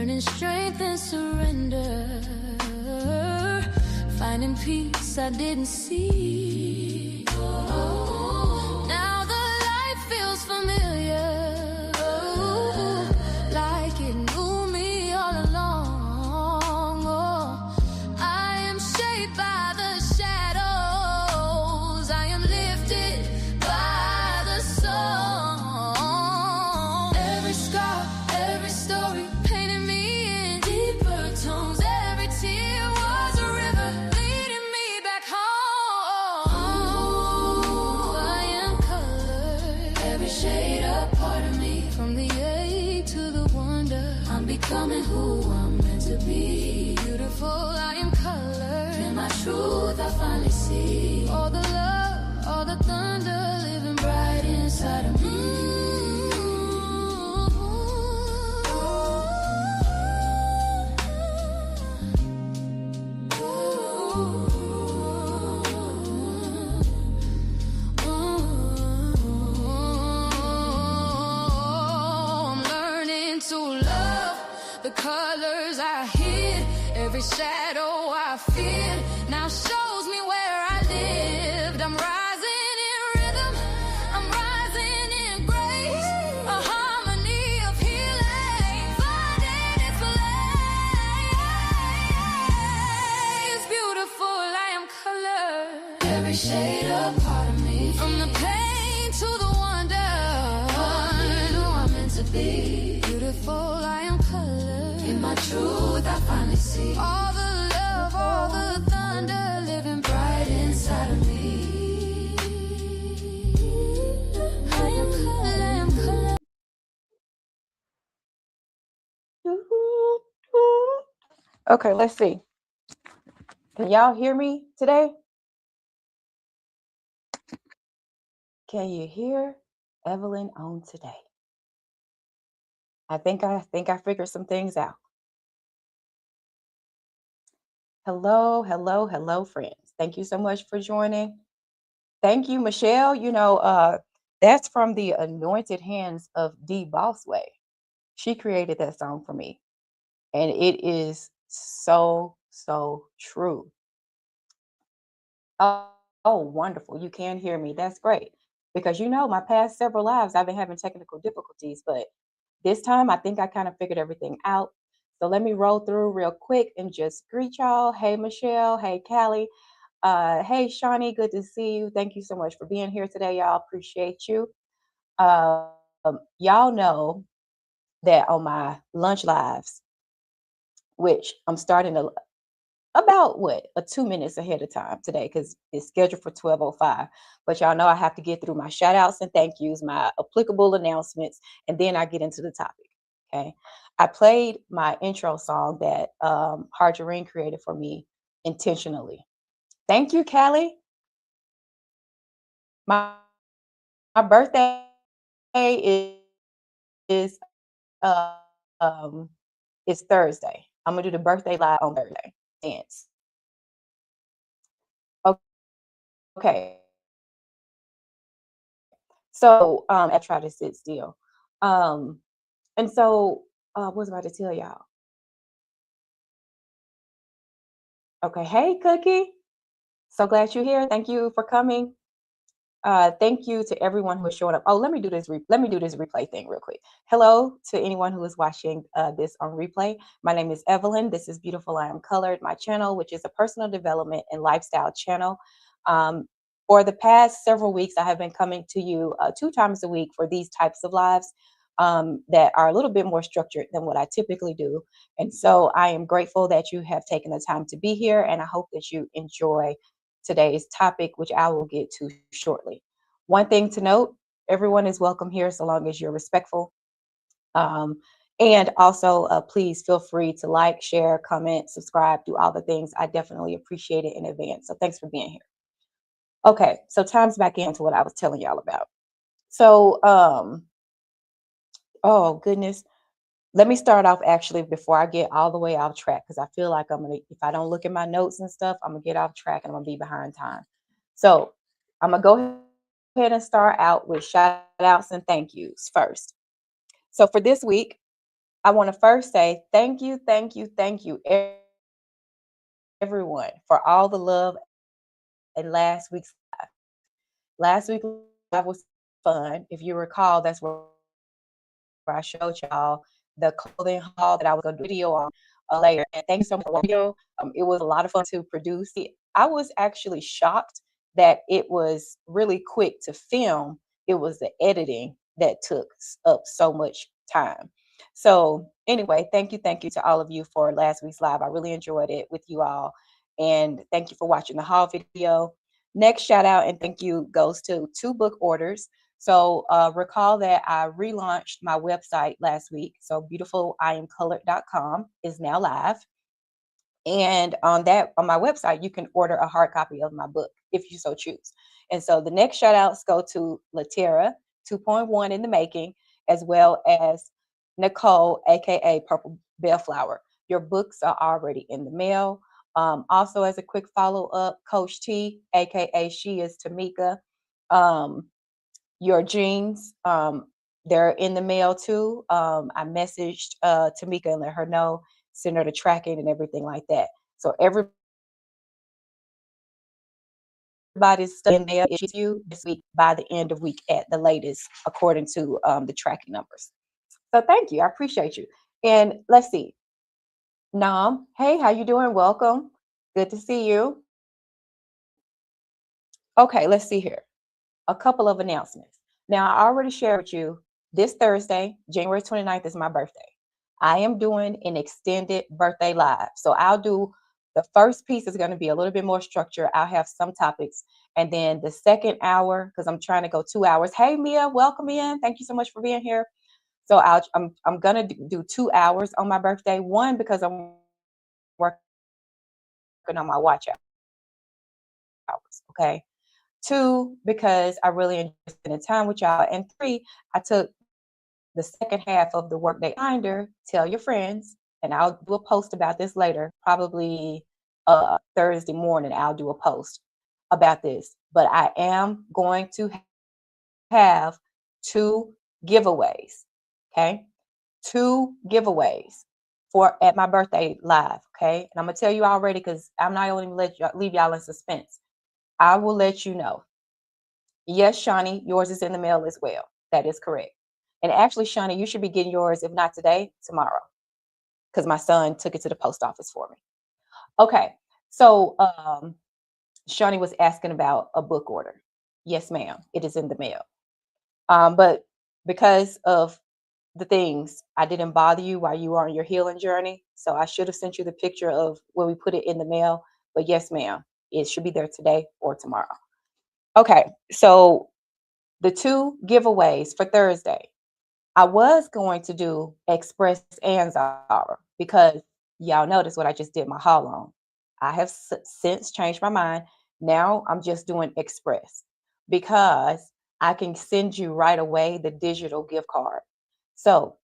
learning strength and surrender, finding peace I didn't see. Now the light feels familiar, like it knew me all along. I am shaped by the shadows, I am lifted by the song. Every scar, every story painted me in deeper tones. Every tear was a river leading me back home. I am colored, every shade a part of me. From the ache to the wonder, I'm becoming who I'm meant to be. Beautiful, I am colored. In my truth, I finally see all the love, all the thunder living bright inside of me. I'm learning to love the colors I hid. Every shadow I feared now shows me where I lived. I'm rising in rhythm, I'm rising in grace, a harmony of healing, finding its place. Beautiful, I am colored, every shade a part of me. From the pain to the wonder, who I'm meant to be. Beautiful, I am colored. In my truth, I finally see all the love, all the thunder living bright inside of me. I am colored, I am colored. Okay, let's see. Can y'all hear me today? Can you hear Evelyn on today? I think I figured some things out. Hello, hello, hello, friends. Thank you so much for joining. Thank you, Michelle. That's from the Anointed Hands of D Bossway. She created that song for me. And it is so true. Oh, wonderful. You can hear me. That's great. Because my past several lives, I've been having technical difficulties, but this time I think I kind of figured everything out. So let me roll through real quick and just greet y'all. Hey, Michelle. Hey, Callie. Hey, Shawnee. Good to see you. Thank you so much for being here today, y'all. Appreciate you. Y'all know that on my lunch lives, which I'm starting about 2 minutes ahead of time today because it's scheduled for 12:05. But y'all know I have to get through my shout outs and thank yous, my applicable announcements, and then I get into the topic. Okay. I played my intro song that Harjareen created for me intentionally. Thank you, Callie. My birthday is uh, um it's Thursday. I'm gonna do the birthday live on Thursday. Dance. Okay. So I try to sit still. Um and so what was I about to tell y'all? Okay, hey Cookie. So glad you're here. Thank you for coming. Thank you to everyone who is showing up. Oh, let me do this replay thing real quick. Hello to anyone who is watching this on replay. My name is Evelyn. This is Beautiful I Am Colored, my channel, which is a personal development and lifestyle channel. For the past several weeks, I have been coming to you 2 times a week for these types of lives that are a little bit more structured than what I typically do. And so I am grateful that you have taken the time to be here, and I hope that you enjoy today's topic, which I will get to shortly. One thing to note, everyone is welcome here so long as you're respectful. And also, please feel free to like, share, comment, subscribe, do all the things. I definitely appreciate it in advance. So thanks for being here. Okay, so time's back into what I was telling y'all about. So, oh goodness. Let me start off actually before I get all the way off track, because I feel like if I don't look at my notes and stuff, I'm gonna get off track and I'm gonna be behind time. So I'm gonna go ahead and start out with shout outs and thank yous first. So for this week, I want to first say thank you, thank you, thank you, everyone, for all the love in last week's live. Last week's live was fun. If you recall, that's where I showed y'all the clothing haul that I was going to do a video on later. And thank you so much for the video. It was a lot of fun to produce. I was actually shocked that it was really quick to film. It was the editing that took up so much time. So anyway, thank you to all of you for last week's live. I really enjoyed it with you all. And thank you for watching the haul video. Next shout out and thank you goes to 2 book orders. So recall that I relaunched my website last week. So beautifuliamcolored.com is now live. And on my website, you can order a hard copy of my book if you so choose. And so the next shout outs go to Latera 2.1 in the making, as well as Nicole, aka Purple Bellflower. Your books are already in the mail. Also, as a quick follow up, Coach T, aka She is Tamika. Your jeans, they're in the mail too. I messaged Tamika and let her know, send her the tracking and everything like that. So everybody's in there is you this week by the end of week at the latest, according to the tracking numbers. So thank you. I appreciate you. And let's see. Nam, hey, how you doing? Welcome. Good to see you. Okay, let's see here. A couple of announcements. Now, I already shared with you this Thursday, January 29th, is my birthday. I am doing an extended birthday live. So I'll do the first piece is going to be a little bit more structured. I'll have some topics. And then the second hour, because I'm trying to go 2 hours. Hey, Mia, welcome in. Thank you so much for being here. So I'm going to do 2 hours on my birthday. One, because I'm working on my watch hours. Okay. 2, because I really enjoy spending time with y'all. And 3, I took the second half of the workday reminder, tell your friends, and I'll do a post about this later, probably Thursday morning, I'll do a post about this. But I am going to have 2 giveaways, okay? 2 giveaways for at my birthday live, okay? And I'm gonna tell you already because I'm not going to leave y'all in suspense. I will let you know. Yes, Shawnee, yours is in the mail as well. That is correct. And actually, Shawnee, you should be getting yours, if not today, tomorrow, because my son took it to the post office for me. Okay, so Shawnee was asking about a book order. Yes, ma'am, it is in the mail. But because of the things, I didn't bother you while you were on your healing journey. So I should have sent you the picture of when we put it in the mail. But yes, ma'am, it should be there today or tomorrow. Okay, so the 2 giveaways for Thursday. I was going to do Express and Zara because y'all notice what I just did my haul on. I have since changed my mind. Now I'm just doing Express because I can send you right away the digital gift card. So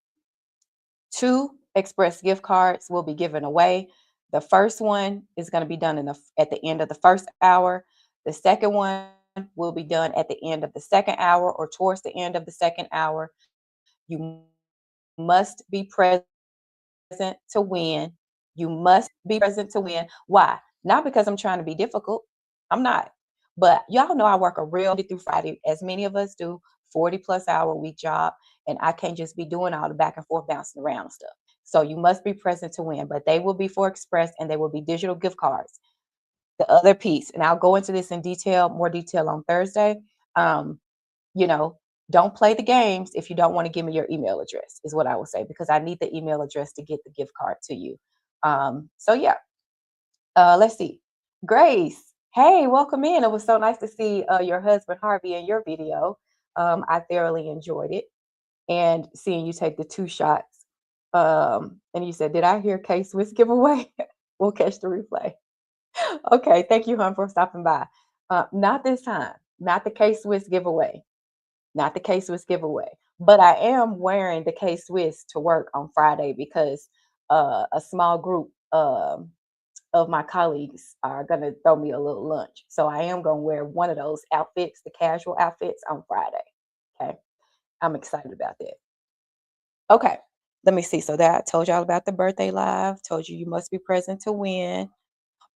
2 Express gift cards will be given away. The first one is going to be done at the end of the first hour. The second one will be done at the end of the second hour or towards the end of the second hour. You must be present to win. You must be present to win. Why? Not because I'm trying to be difficult. I'm not. But y'all know I work a real Monday through Friday, as many of us do, 40+ hour week job. And I can't just be doing all the back and forth bouncing around stuff. So you must be present to win. But they will be for Express and they will be digital gift cards. The other piece, and I'll go into this in more detail on Thursday. You know, don't play the games if you don't want to give me your email address, is what I will say, because I need the email address to get the gift card to you. So yeah, let's see. Grace, hey, welcome in. It was so nice to see your husband Harvey in your video. I thoroughly enjoyed it, and seeing you take the 2 shots. And you said, "Did I hear K-Swiss giveaway?" We'll catch the replay. Okay, thank you, hon, for stopping by. Not this time. Not the K-Swiss giveaway. Not the K-Swiss giveaway. But I am wearing the K-Swiss to work on Friday because a small group of my colleagues are going to throw me a little lunch. So I am going to wear one of those outfits, the casual outfits, on Friday. Okay. I'm excited about that. Okay. Let me see. So that I told y'all about the birthday live, told you must be present to win.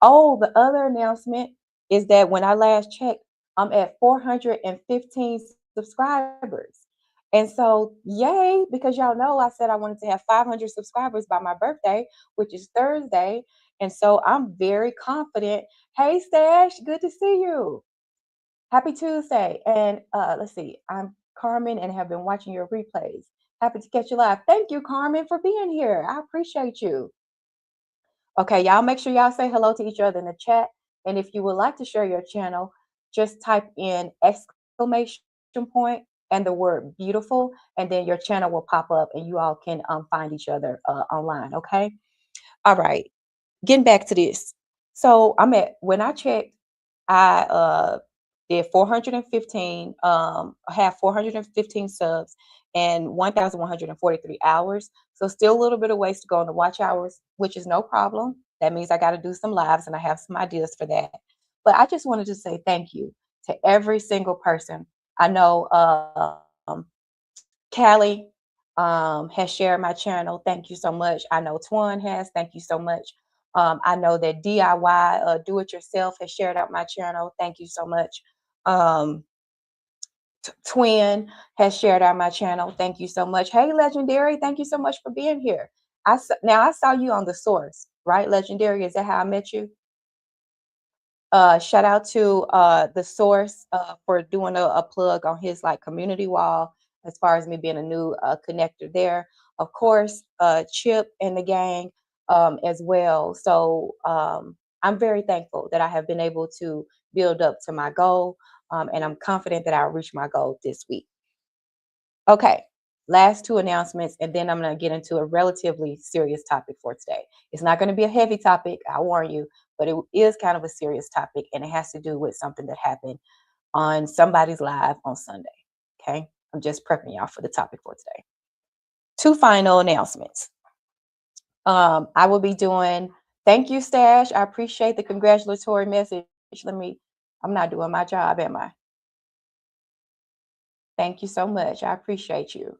Oh, the other announcement is that when I last checked, I'm at 415 subscribers. And so, yay, because y'all know I said I wanted to have 500 subscribers by my birthday, which is Thursday. And so I'm very confident. Hey, Stash, good to see you. Happy Tuesday. And let's see, I'm Carmen and have been watching your replays. Happy to catch you live. Thank you, Carmen, for being here. I appreciate you. Okay, y'all make sure y'all say hello to each other in the chat. And if you would like to share your channel, just type in exclamation point and the word beautiful, and then your channel will pop up and you all can find each other online. Okay. All right. Getting back to this. So when I checked, I did 415, have 415 subs and 1,143 hours. So still a little bit of ways to go on the watch hours, which is no problem. That means I got to do some lives and I have some ideas for that. But I just wanted to say thank you to every single person. I know Callie has shared my channel. Thank you so much. I know Twan has. Thank you so much. I know that DIY Do It Yourself has shared out my channel. Thank you so much. Twin has shared out my channel. Thank you so much. Hey, Legendary, thank you so much for being here. Now I saw you on The Source, right? Legendary, is that how I met you? Shout out to The Source for doing a plug on his like community wall as far as me being a new connector there. Of course, Chip and the gang as well. So I'm very thankful that I have been able to build up to my goal, and I'm confident that I'll reach my goal this week. Okay, last two announcements, and then I'm going to get into a relatively serious topic for today. It's not going to be a heavy topic, I warn you, but it is kind of a serious topic, and it has to do with something that happened on somebody's live on Sunday. Okay, I'm just prepping y'all for the topic for today. Two final announcements. I will be doing, thank you, Stash. I appreciate the congratulatory message. I'm not doing my job, am I? Thank you so much. I appreciate you.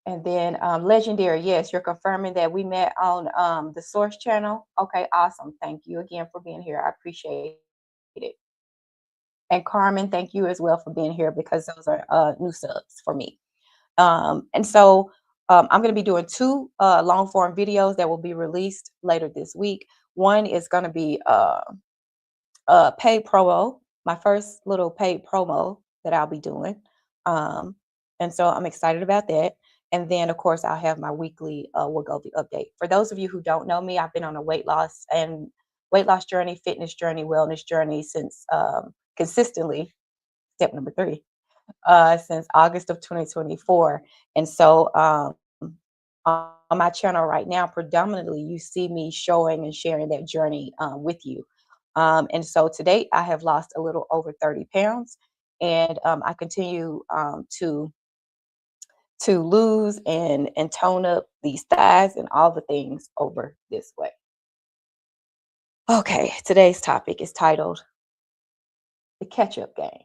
And then Legendary, yes, you're confirming that we met on the Source channel. Okay, awesome. Thank you again for being here. I appreciate it. And Carmen, thank you as well for being here because those are new subs for me. And so I'm going to be doing two long form videos that will be released later this week. One is going to be a paid promo, my first little paid promo that I'll be doing. And so I'm excited about that. And then, of course, I'll have my weekly Wegovy update. For those of you who don't know me, I've been on a weight loss journey, fitness journey, wellness journey since consistently, step number 3, since August of 2024. And so on my channel right now, predominantly, you see me showing and sharing that journey with you. And so to date, I have lost a little over 30 pounds. And I continue to lose and tone up these thighs and all the things over this way. Okay, today's topic is titled The Ketchup Game.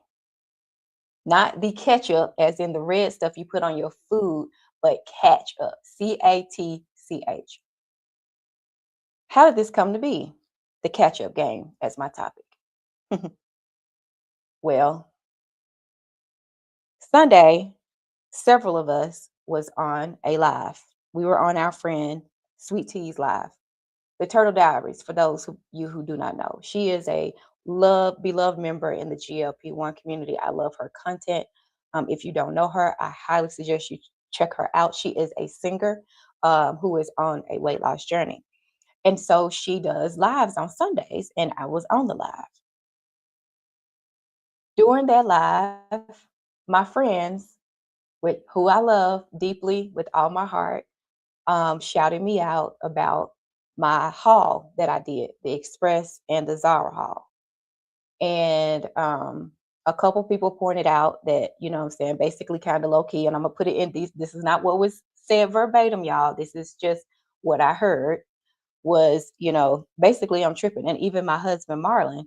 Not the ketchup as in the red stuff you put on your food, but catch up, CATCH. How did this come to be? The catch-up game as my topic. Well, Sunday, several of us was on a live. We were on our friend Sweet Tea's live. The Turtle Diaries, for those who do not know. She is a beloved member in the GLP-1 community. I love her content. If you don't know her, I highly suggest you check her out. She is a singer who is on a weight loss journey. And so she does lives on Sundays, and I was on the live. During that live, my friends, with who I love deeply with all my heart, shouted me out about my haul that I did, the Express and the Zara haul. And a couple people pointed out that, you know what I'm saying, basically kind of low key, and I'm gonna put it in this is not what was said verbatim, y'all. This is just what I heard was, basically I'm tripping. And even my husband Marlon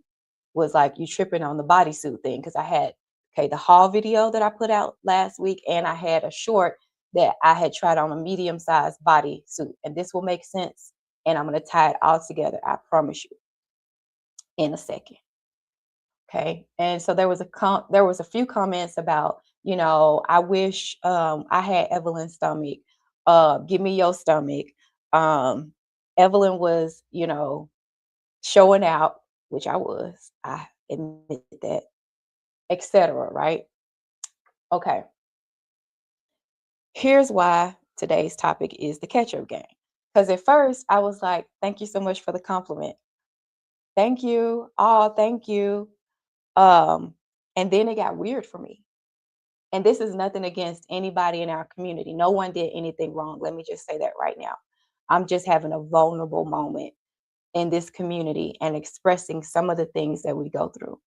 was like, you tripping on the bodysuit thing, because I had the haul video that I put out last week, and I had a short that I had tried on a medium-sized bodysuit, and this will make sense, and I'm gonna tie it all together, I promise you, in a second. Okay. And so there was a few comments about, I wish I had Evelyn's stomach. Give me your stomach. Um, Evelyn was, showing out, which I was. I admit that, etc. Right? Okay. Here's why today's topic is the catch-up game. Because at first I was like, thank you so much for the compliment. Thank you. Oh, thank you. Um, and then it got weird for me. And this is nothing against anybody in our community. No one did anything wrong. Let me just say that right now. I'm just having a vulnerable moment in this community and expressing some of the things that we go through.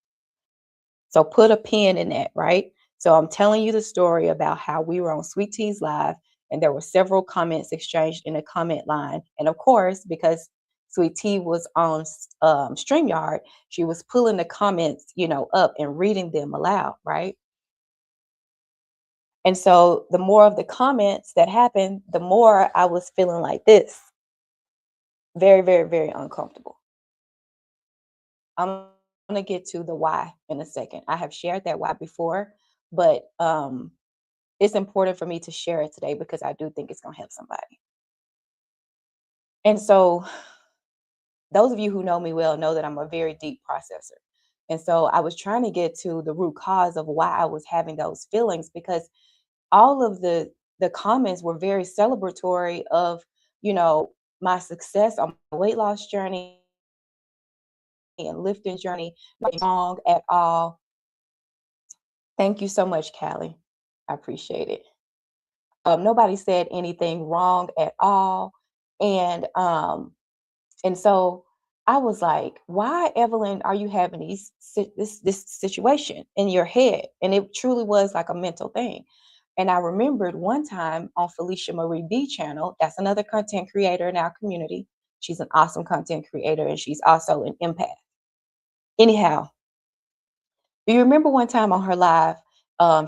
So put a pin in that, right? So I'm telling you the story about how we were on Sweet Tea's Live, and there were several comments exchanged in the comment line. And of course, because Sweet Tea was on StreamYard, she was pulling the comments, up and reading them aloud, right? And so the more of the comments that happened, the more I was feeling like this. Very, very, very uncomfortable. I'm gonna get to the why in a second. I have shared that why before, but it's important for me to share it today because I do think it's gonna help somebody. And so those of you who know me well know that I'm a very deep processor. And so I was trying to get to the root cause of why I was having those feelings, because all of the comments were very celebratory of, you know, my success on my weight loss journey and lifting journey. Not wrong at all. Thank you so much, Callie. I appreciate it. Nobody said anything wrong at all. And so I was like, why, Evelyn, are you having this situation in your head? And it truly was like a mental thing. And I remembered one time on Felicia Marie B channel, that's another content creator in our community. She's an awesome content creator, and she's also an empath. Anyhow, do you remember one time on her live,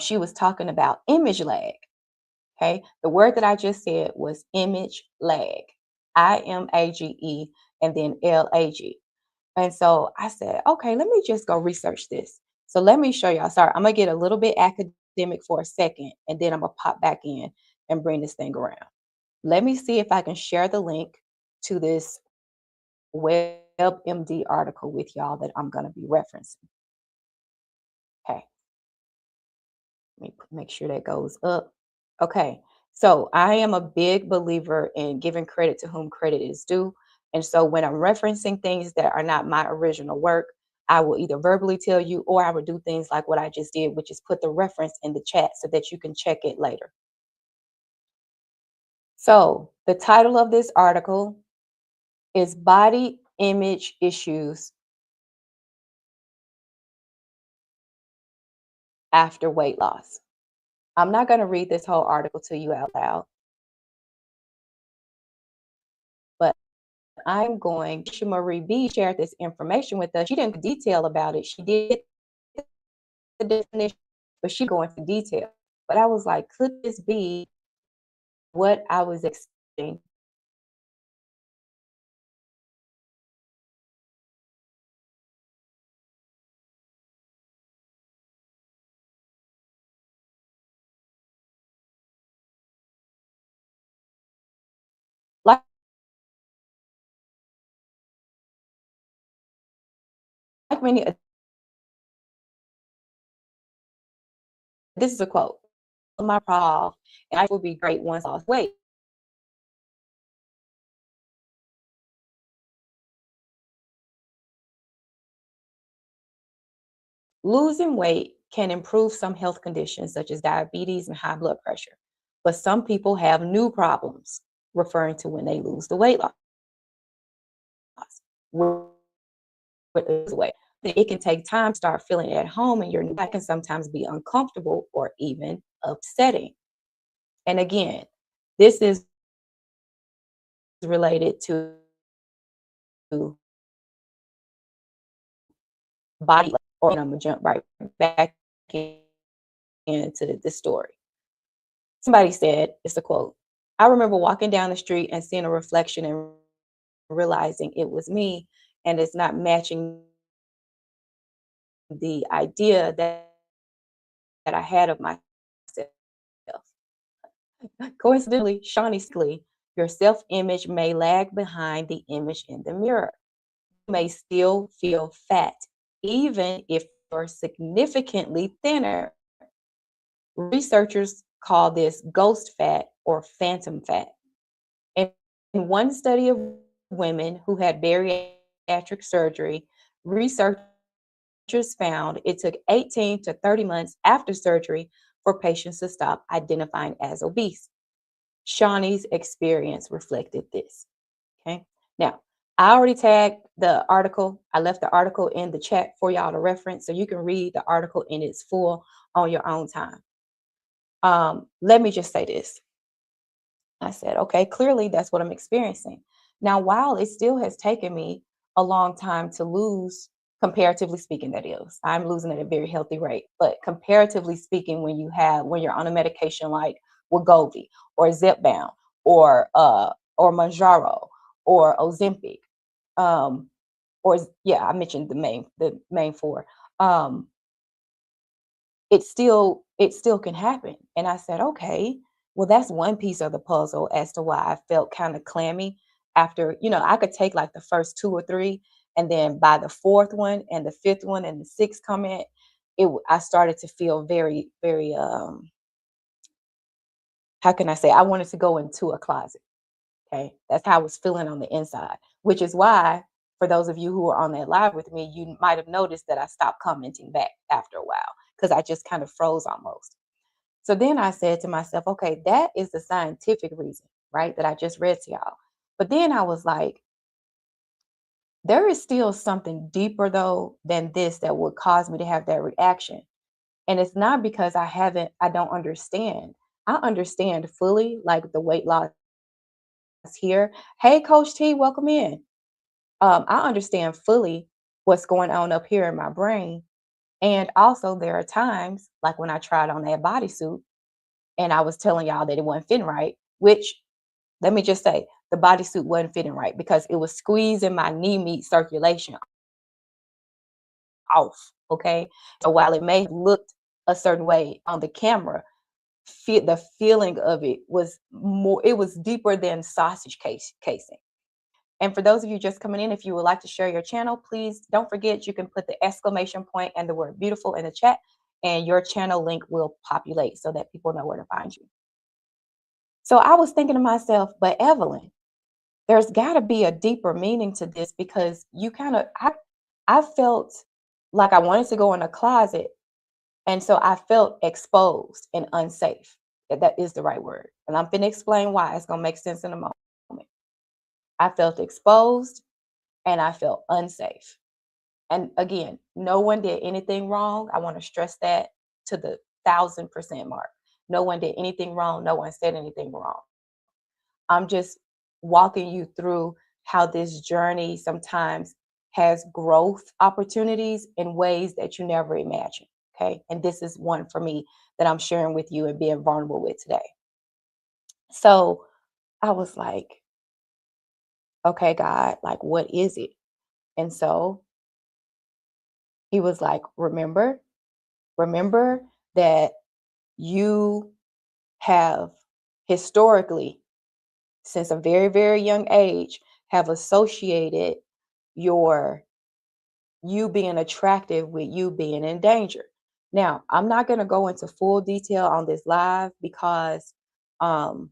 she was talking about image lag? Okay. The word that I just said was image lag. IMAGE and then LAG. And so I said, okay, let me just go research this. So let me show y'all. Sorry, I'm gonna get a little bit academic for a second, and then I'm gonna pop back in and bring this thing around. Let me see if I can share the link to this WebMD article with y'all that I'm gonna be referencing. Okay, let me make sure that goes up. Okay, so I am a big believer in giving credit to whom credit is due. And so when I'm referencing things that are not my original work, I will either verbally tell you, or I will do things like what I just did, which is put the reference in the chat so that you can check it later. So the title of this article is Body Image Issues After Weight Loss. I'm not going to read this whole article to you out loud, but I'm going, Marie B shared this information with us. She didn't detail about it. She did the definition, but she go into detail. But I was like, could this be what I was expecting? Like many, this is a quote. My problem, and I would be great once I lost weight. Losing weight can improve some health conditions such as diabetes and high blood pressure, but some people have new problems, referring to when they lose the weight loss. Weight. It can take time to start feeling at home, and your life can sometimes be uncomfortable or even upsetting. And again, this is related to body, or I'm gonna jump right back into the story. Somebody said, it's a quote, I remember walking down the street and seeing a reflection and realizing it was me, and it's not matching the idea that I had of myself. Coincidentally, Shawnee Skley, your self image may lag behind the image in the mirror. You may still feel fat, even if you're significantly thinner. Researchers call this ghost fat or phantom fat. In one study of women who had bariatric surgery, researchers found it took 18 to 30 months after surgery for patients to stop identifying as obese. Shawnee's experience reflected this. Okay. Now, I already tagged the article. I left the article in the chat for y'all to reference so you can read the article in its full on your own time. Let me just say this. I said, okay, clearly that's what I'm experiencing. Now, while it still has taken me a long time to lose, comparatively speaking, that is, I'm losing at a very healthy rate. But comparatively speaking, when you're on a medication like Wegovy or Zepbound or Mounjaro or Ozempic, um, or yeah, I mentioned the main four. Um, it still can happen. And I said, okay, well, that's one piece of the puzzle as to why I felt kind of clammy after, I could take like the first two or three, and then by the fourth one and the fifth one and the sixth comment, I started to feel very, very how can I say, I wanted to go into a closet. Okay. That's how I was feeling on the inside, which is why, for those of you who are on that live with me, you might have noticed that I stopped commenting back after a while because I just kind of froze almost. So then I said to myself, okay, that is the scientific reason, right? That I just read to y'all. But then I was like, there is still something deeper though than this that would cause me to have that reaction. And it's not because I don't understand. I understand fully like the weight loss here. Hey, Coach T, welcome in. I understand fully what's going on up here in my brain. And also, there are times like when I tried on that bodysuit and I was telling y'all that it wasn't fitting right, which let me just say the bodysuit wasn't fitting right because it was squeezing my knee meat circulation off. Okay. So while it may have looked a certain way on the camera, the feeling of it was more, it was deeper than sausage casing. And for those of you just coming in, if you would like to share your channel, please don't forget you can put the exclamation point and the word beautiful in the chat, and your channel link will populate so that people know where to find you. So I was thinking to myself, but Evelyn, there's got to be a deeper meaning to this because I felt like I wanted to go in a closet. And so I felt exposed and unsafe. That is the right word. And I'm going to explain why. It's going to make sense in a moment. I felt exposed and I felt unsafe. And again, no one did anything wrong. I want to stress that to the 1000% mark. No one did anything wrong. No one said anything wrong. I'm just walking you through how this journey sometimes has growth opportunities in ways that you never imagined. Okay. And this is one for me that I'm sharing with you and being vulnerable with today. So I was like, okay, God, like, what is it? And so he was like, remember that you have historically, since a very, very young age, have associated your you being attractive with you being in danger. Now, I'm not going to go into full detail on this live because um,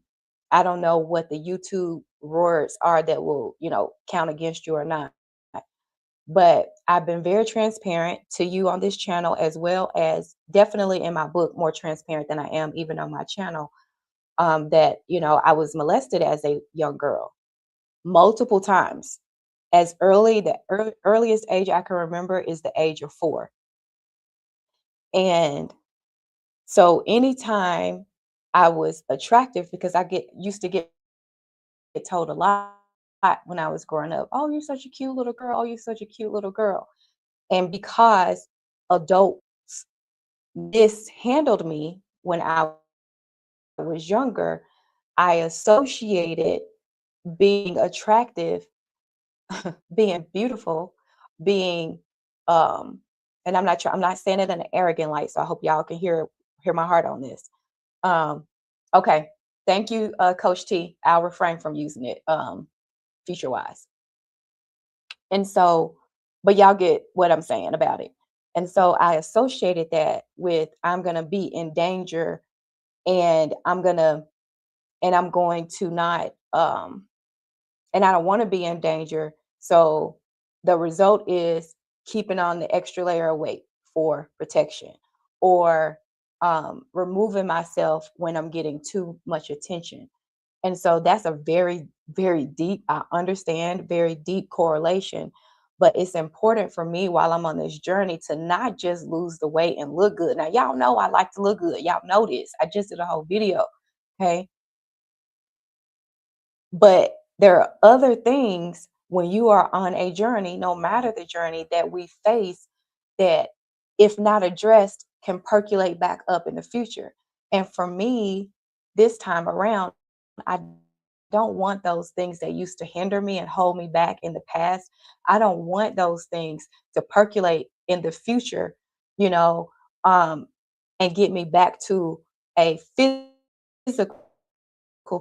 I don't know what the YouTube words are that will, count against you or not. But I've been very transparent to you on this channel, as well as definitely in my book, more transparent than I am even on my channel. That, I was molested as a young girl multiple times. The earliest age I can remember is the age of 4. And so anytime I was attractive, because I used to get told a lot when I was growing up, oh, you're such a cute little girl. Oh, you're such a cute little girl. And because adults mishandled me when I was younger, I associated being attractive, being beautiful, being and I'm not saying it in an arrogant light, so I hope y'all can hear my heart on this. Um, okay. Thank you, Coach T. I'll refrain from using it future wise. And so, but y'all get what I'm saying about it. And so I associated that with I'm gonna be in danger and I'm going to not and I don't want to be in danger. So the result is keeping on the extra layer of weight for protection or removing myself when I'm getting too much attention. And so that's a very, very deep, I understand, very deep correlation. But it's important for me while I'm on this journey to not just lose the weight and look good. Now, y'all know I like to look good. Y'all know this. I just did a whole video. Okay. But there are other things when you are on a journey, no matter the journey that we face, that if not addressed, can percolate back up in the future. And for me, this time around, I don't want those things that used to hinder me and hold me back in the past. I don't want those things to percolate in the future, you know, um, and get me back to a physical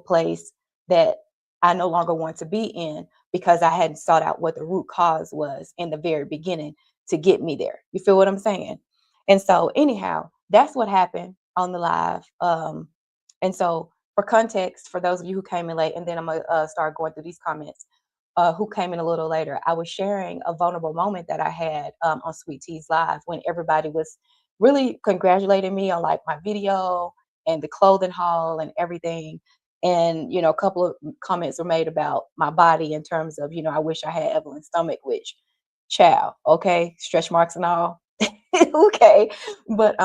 place that I no longer want to be in because I hadn't sought out what the root cause was in the very beginning to get me there. You feel what I'm saying? And so, anyhow, that's what happened on the live. And so, for context, for those of you who came in late, and then I'm gonna start going through these comments. Who came in a little later? I was sharing a vulnerable moment that I had on Sweet Tea's live when everybody was really congratulating me on like my video and the clothing haul and everything. And a couple of comments were made about my body in terms of, I wish I had Evelyn's stomach, which, child, okay, stretch marks and all, okay, but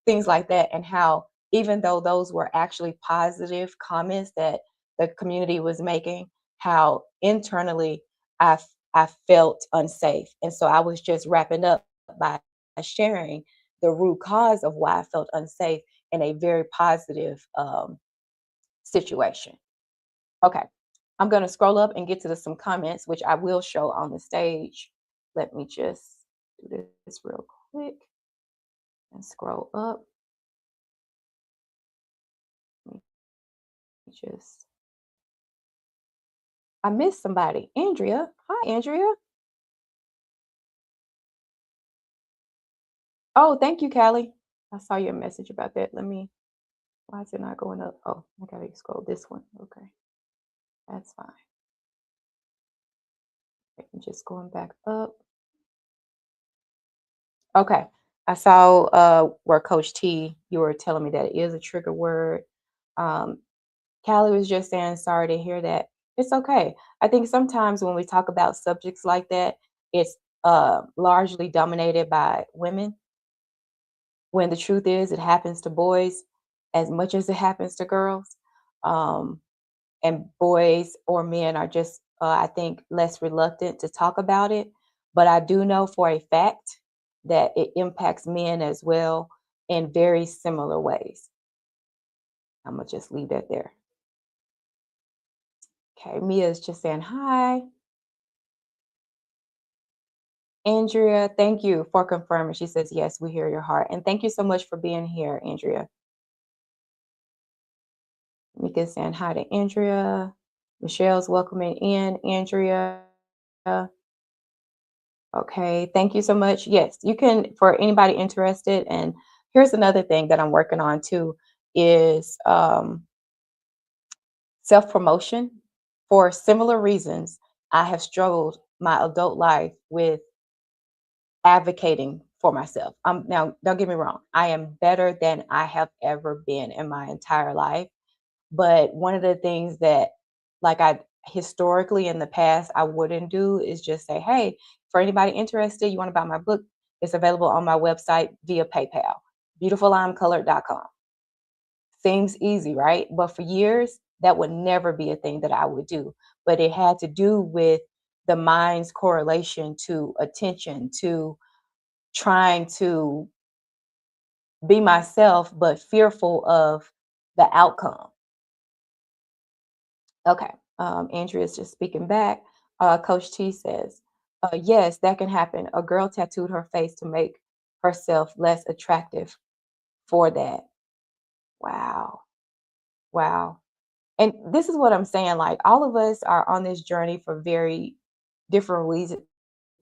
things like that, and how even though those were actually positive comments that the community was making, how internally I felt unsafe, and so I was just wrapping up by sharing the root cause of why I felt unsafe in a very positive situation. Okay, I'm going to scroll up and get to some comments, which I will show on the stage. Let me just do this real quick and scroll up. Let me just, I missed somebody. Andrea. Hi, Andrea. Oh, thank you, Callie. I saw your message about that. Why is it not going up? Oh, I got to scroll this one. Okay, that's fine. I'm just going back up. Okay. I saw where Coach T, you were telling me that it is a trigger word. Um, Callie was just saying, sorry to hear that. It's okay. I think sometimes when we talk about subjects like that, it's largely dominated by women, when the truth is it happens to boys as much as it happens to girls. Um, and boys or men are just, I think, less reluctant to talk about it. But I do know for a fact that it impacts men as well in very similar ways. I'm gonna just leave that there. Okay, Mia's just saying hi. Andrea, thank you for confirming. She says, yes, we hear your heart. And thank you so much for being here, Andrea. Mika's saying hi to Andrea. Michelle's welcoming in Andrea. Okay, thank you so much. Yes, you can, for anybody interested. And here's another thing that I'm working on too is self-promotion. For similar reasons, I have struggled my adult life with advocating for myself. Now, don't get me wrong, I am better than I have ever been in my entire life. But one of the things that, like, I historically in the past I wouldn't do is just say, hey, for anybody interested, you want to buy my book, it's available on my website via PayPal, beautifullimecolored.com. Seems easy, right? But for years, that would never be a thing that I would do. But it had to do with the mind's correlation to attention, to trying to be myself, but fearful of the outcome. Okay. Andrea's just speaking back. Coach T says, yes, that can happen. A girl tattooed her face to make herself less attractive for that. Wow. Wow. And this is what I'm saying. Like, all of us are on this journey for very different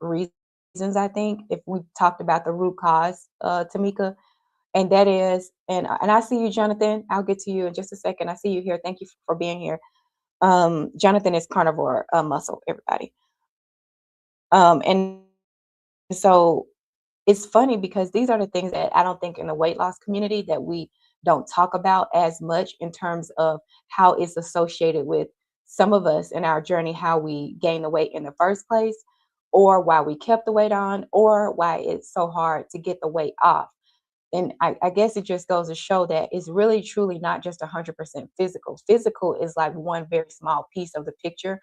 reasons, I think, if we talked about the root cause, Tamika, and that is, and I see you, Jonathan. I'll get to you in just a second. I see you here. Thank you for being here. Jonathan is carnivore muscle, everybody. And so it's funny because these are the things that I don't think in the weight loss community that we don't talk about as much in terms of how it's associated with some of us in our journey, how we gain the weight in the first place, or why we kept the weight on, or why it's so hard to get the weight off. And I guess it just goes to show that it's really truly not just 100% physical. Physical is like one very small piece of the picture,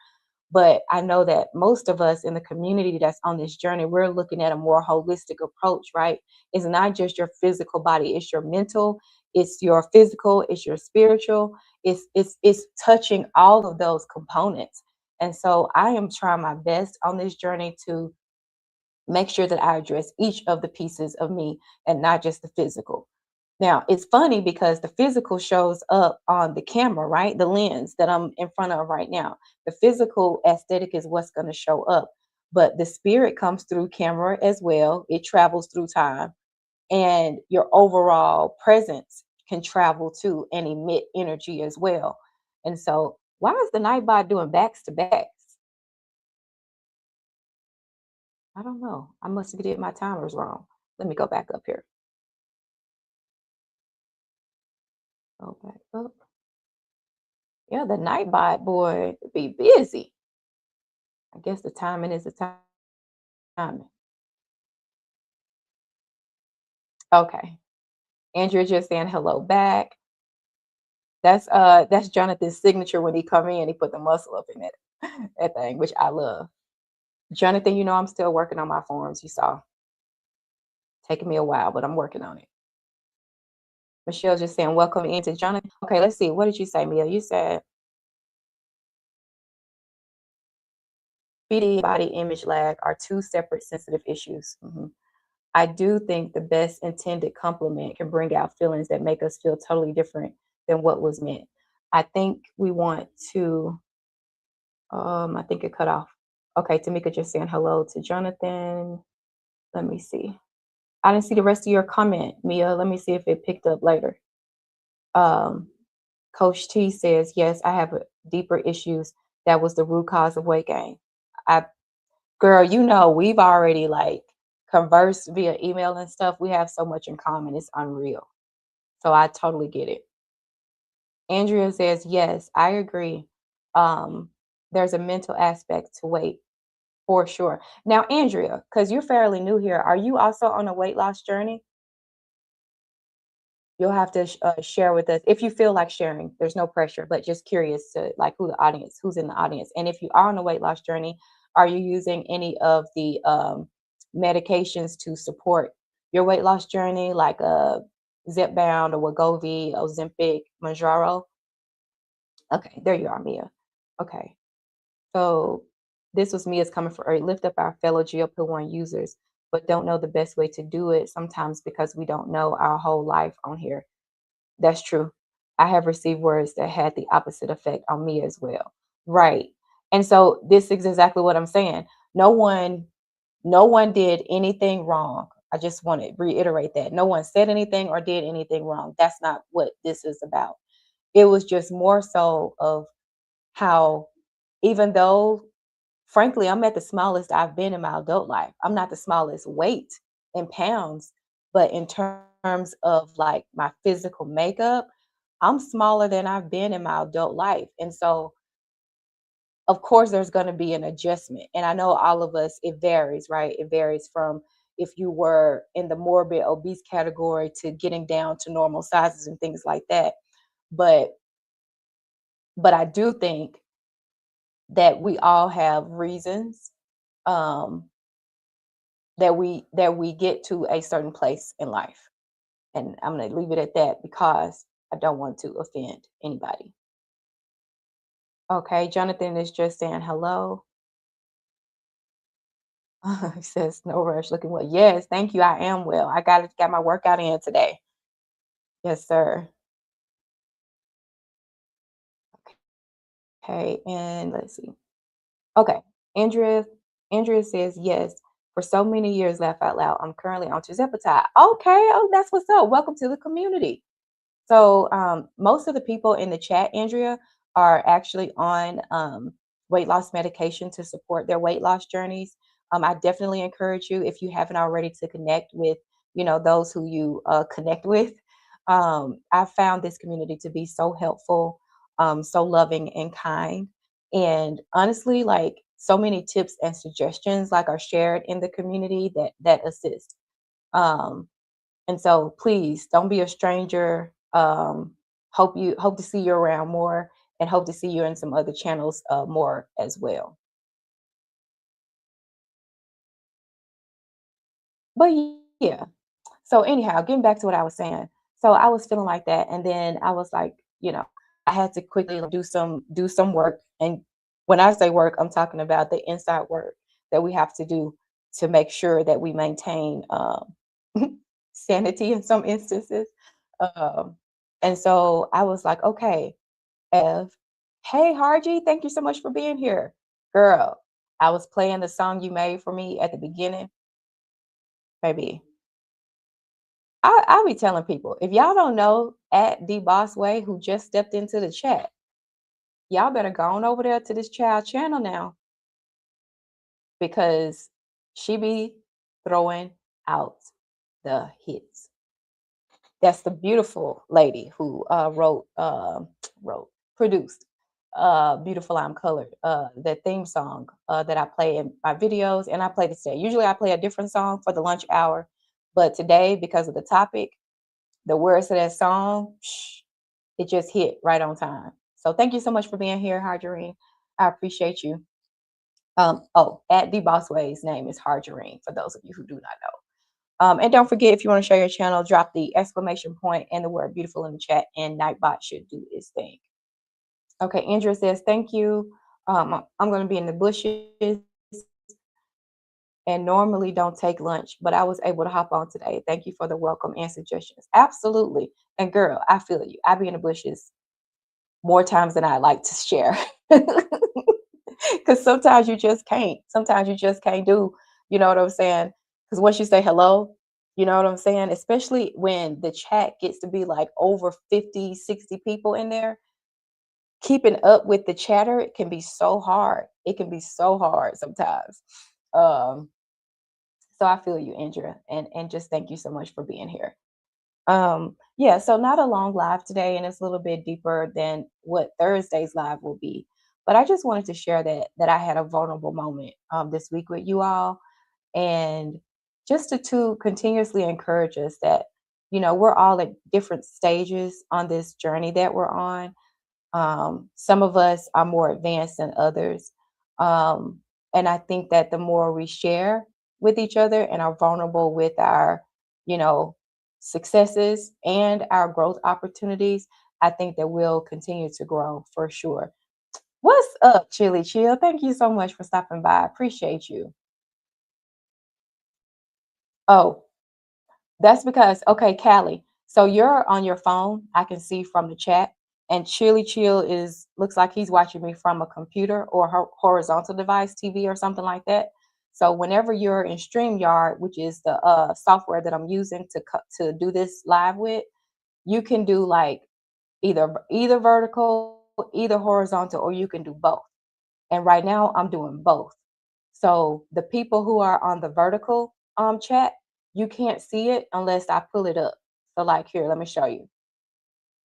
but I know that most of us in the community that's on this journey, we're looking at a more holistic approach, right? It's not just your physical body, it's your mental, it's your physical, it's your spiritual, it's touching all of those components. And so I am trying my best on this journey to make sure that I address each of the pieces of me and not just the physical. Now, it's funny because the physical shows up on the camera, right? The lens that I'm in front of right now. The physical aesthetic is what's going to show up, but the spirit comes through camera as well. It travels through time, and your overall presence can travel too and emit energy as well. And so, why is the Nightbot doing backs to backs? I don't know. I must have did my timers wrong. Let me go back up here. Go back up. Yeah, the Nightbot boy be busy. I guess the timing is the timing. Okay. Andrea just saying hello back. That's Jonathan's signature when he come in, he put the muscle up in it that thing, which I love. Jonathan, you know I'm still working on my forms, you saw. Taking me a while, but I'm working on it. Michelle just saying welcome into Jonathan. Okay, let's see. What did you say, Mia? You said BD body image lag are two separate sensitive issues. I do think the best intended compliment can bring out feelings that make us feel totally different than what was meant. I think we want to, I think it cut off. Okay, Tamika just saying hello to Jonathan. Let me see. I didn't see the rest of your comment, Mia. Let me see if it picked up later. Um, Coach T says, yes, I have deeper issues. That was the root cause of weight gain. I, girl, you know, we've already like conversed via email and stuff. We have so much in common. It's unreal. So I totally get it. Andrea says, yes, I agree. Um, there's a mental aspect to weight for sure. Now, Andrea, because you're fairly new here, are you also on a weight loss journey? You'll have to share with us if you feel like sharing. There's no pressure, but just curious to like who's in the audience. And if you are on a weight loss journey, are you using any of the medications to support your weight loss journey, like Zepbound or Wegovy, Ozempic, Mounjaro? Okay, there you are, Mia. Okay, so this was Mia's coming for lift up our fellow GLP-1 users, but don't know the best way to do it sometimes because we don't know our whole life on here. That's true. I have received words that had the opposite effect on me as well. Right. And so this is exactly what I'm saying. No one did anything wrong. I just want to reiterate that. No one said anything or did anything wrong. That's not what this is about. It was just more so of how, even though frankly I'm at the smallest I've been in my adult life, I'm not the smallest weight in pounds, but in terms of like my physical makeup, I'm smaller than I've been in my adult life. And so of course there's going to be an adjustment, and I know all of us, it varies, right? It varies from if you were in the morbid obese category to getting down to normal sizes and things like that. But but I do think that we all have reasons, um, that we get to a certain place in life, and I'm going to leave it at that because I don't want to offend anybody. Okay, Jonathan is just saying hello. He says no rush, looking well. Yes, thank you. I am well. I got my workout in today. Yes, sir. Okay, and let's see. Okay, Andrea. Andrea says yes. For so many years, laugh out loud. I'm currently on Tirzepatide. Okay, oh, that's what's up. Welcome to the community. So most of the people in the chat, Andrea, are actually on weight loss medication to support their weight loss journeys. I definitely encourage you, if you haven't already, to connect with, those who you connect with. I found this community to be so helpful, so loving and kind, and honestly, like so many tips and suggestions like are shared in the community that assist. Um, and so please don't be a stranger. Hope to see you around more, and hope to see you in some other channels more as well. But yeah. So anyhow, getting back to what I was saying. So I was feeling like that, and then I was like, I had to quickly do some work. And when I say work, I'm talking about the inside work that we have to do to make sure that we maintain sanity in some instances. Um, and so I was like, okay, Ev, hey Harji, thank you so much for being here. Girl, I was playing the song you made for me at the beginning. Baby, I be telling people, if y'all don't know at the Boss Way who just stepped into the chat, y'all better go on over there to this child channel now, because she be throwing out the hits. That's the beautiful lady who wrote, produced Beautiful I'm Colored, the theme song that I play in my videos, and I play this today. Usually I play a different song for the lunch hour, but today, because of the topic, the words to that song, it just hit right on time. So thank you so much for being here, Harjarine. I appreciate you. At the Bossway's name is Harjarine, for those of you who do not know. And don't forget, if you want to share your channel, drop the exclamation point and the word beautiful in the chat, and Nightbot should do its thing. Okay, Andrea says, thank you. I'm going to be in the bushes and normally don't take lunch, but I was able to hop on today. Thank you for the welcome and suggestions. Absolutely. And girl, I feel you. I be in the bushes more times than I like to share. Because sometimes you just can't. Sometimes you just can't do, you know what I'm saying? Because once you say hello, you know what I'm saying? Especially when the chat gets to be like over 50, 60 people in there, keeping up with the chatter, it can be so hard. It can be so hard sometimes. Um, so I feel you, Andrea, and just thank you so much for being here. Yeah, so not a long live today, and it's a little bit deeper than what Thursday's live will be. But I just wanted to share that I had a vulnerable moment this week with you all, and just to continuously encourage us that we're all at different stages on this journey that we're on. Some of us are more advanced than others. Um, and I think that the more we share with each other and are vulnerable with our, you know, successes and our growth opportunities, I think that we'll continue to grow for sure. What's up, Chili Chill? Thank you so much for stopping by. I appreciate you. Oh, that's because, okay, Callie. So you're on your phone. I can see from the chat. And Chili Chill looks like he's watching me from a computer or horizontal device, TV or something like that. So whenever you're in StreamYard, which is the software that I'm using to do this live with, you can do like either vertical, either horizontal, or you can do both. And right now I'm doing both. So the people who are on the vertical chat, you can't see it unless I pull it up. So like here, let me show you.